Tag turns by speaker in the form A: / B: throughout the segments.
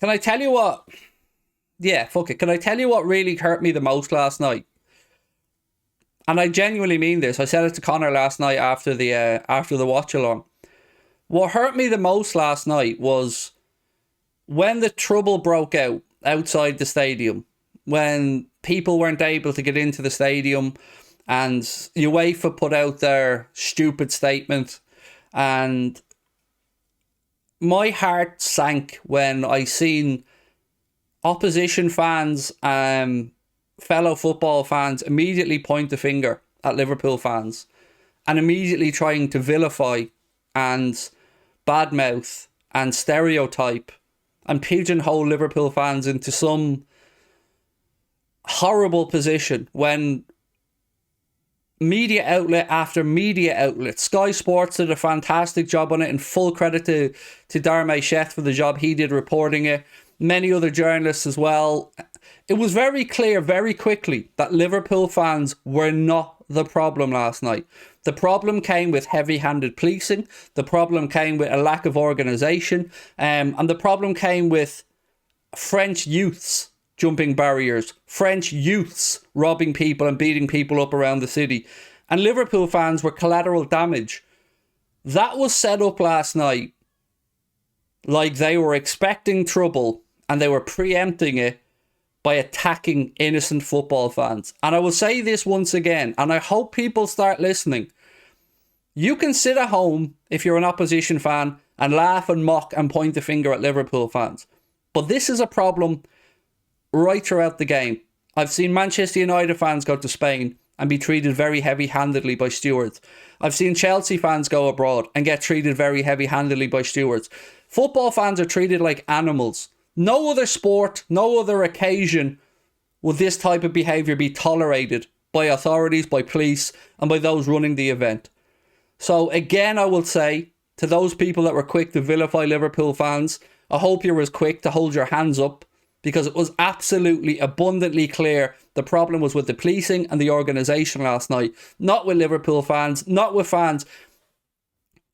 A: Can I tell you what? Yeah, fuck it. Can I tell you what really hurt me the most last night? And I genuinely mean this. I said it to Connor last night after the watch along. What hurt me the most last night was when the trouble broke out outside the stadium, when people weren't able to get into the stadium, and UEFA put out their stupid statement, and my heart sank when I seen opposition fans, fellow football fans, immediately point the finger at Liverpool fans and immediately trying to vilify and badmouth and stereotype and pigeonhole Liverpool fans into some horrible position when media outlet after media outlet, Sky Sports did a fantastic job on it, and full credit to Darmay Sheth for the job he did reporting it. Many other journalists as well. It was very clear very quickly that Liverpool fans were not the problem last night. The problem came with heavy-handed policing. The problem came with a lack of organisation. And the problem came with French youths jumping barriers. French youths robbing people and beating people up around the city. And Liverpool fans were collateral damage. That was set up last night like they were expecting trouble and they were preempting it by attacking innocent football fans. And I will say this once again, and I hope people start listening. You can sit at home if you're an opposition fan and laugh and mock and point the finger at Liverpool fans. But this is a problem right throughout the game. I've seen Manchester United fans go to Spain and be treated very heavy-handedly by stewards. I've seen Chelsea fans go abroad and get treated very heavy-handedly by stewards. Football fans are treated like animals. No other sport, no other occasion will this type of behaviour be tolerated by authorities, by police, and by those running the event. So again, I will say to those people that were quick to vilify Liverpool fans, I hope you were as quick to hold your hands up, because it was absolutely abundantly clear the problem was with the policing and the organisation last night, not with Liverpool fans, not with fans.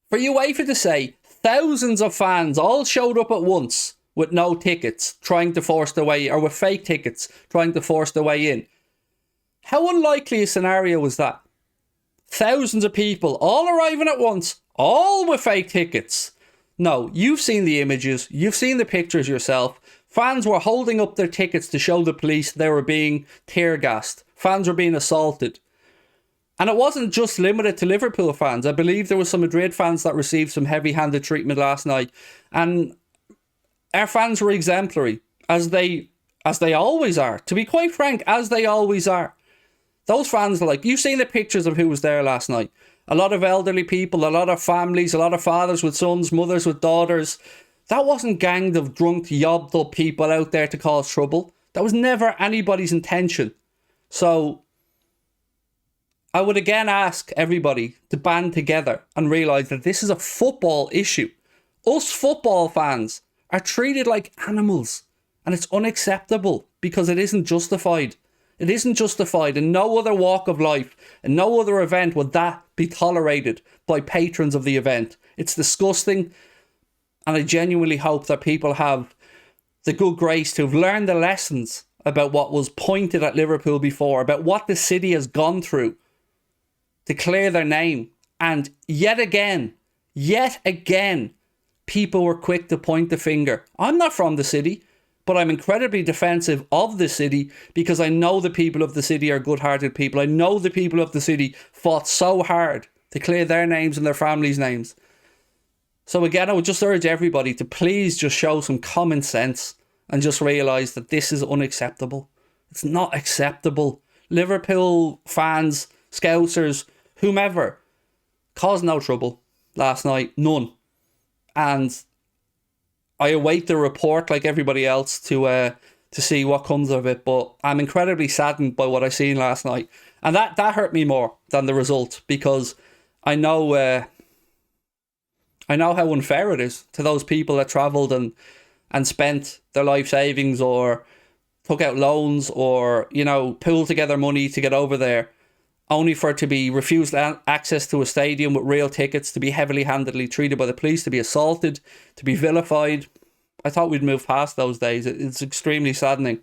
A: For UEFA to say thousands of fans all showed up at once with no tickets, trying to force their way, or with fake tickets, trying to force their way in. How unlikely a scenario was that? Thousands of people all arriving at once, all with fake tickets. No, you've seen the images, you've seen the pictures yourself. Fans were holding up their tickets to show the police they were being tear gassed. Fans were being assaulted. And it wasn't just limited to Liverpool fans. I believe there were some Madrid fans that received some heavy-handed treatment last night. And our fans were exemplary, as they always are. To be quite frank, as they always are. Those fans, like, you've seen the pictures of who was there last night. A lot of elderly people, a lot of families, a lot of fathers with sons, mothers with daughters. That wasn't ganged of drunk, yobbed up people out there to cause trouble. That was never anybody's intention. So I would again ask everybody to band together and realise that this is a football issue. Us football fans are treated like animals, and it's unacceptable because it isn't justified. It isn't justified. In no other walk of life, in no other event would that be tolerated by patrons of the event. It's disgusting, and I genuinely hope that people have the good grace to have learned the lessons about what was pointed at Liverpool before, about what the city has gone through to clear their name. And yet again, people were quick to point the finger. I'm not from the city, but I'm incredibly defensive of the city because I know the people of the city are good-hearted people. I know the people of the city fought so hard to clear their names and their families' names. So again, I would just urge everybody to please just show some common sense and just realise that this is unacceptable. It's not acceptable. Liverpool fans, Scousers, whomever, caused no trouble last night. None. And I await the report like everybody else to see what comes of it. But I'm incredibly saddened by what I seen last night. And that hurt me more than the result, because I know how unfair it is to those people that travelled and spent their life savings or took out loans or, pooled together money to get over there, only for it to be refused access to a stadium with real tickets, to be heavily handedly treated by the police, to be assaulted, to be vilified. I thought we'd move past those days. It's extremely saddening.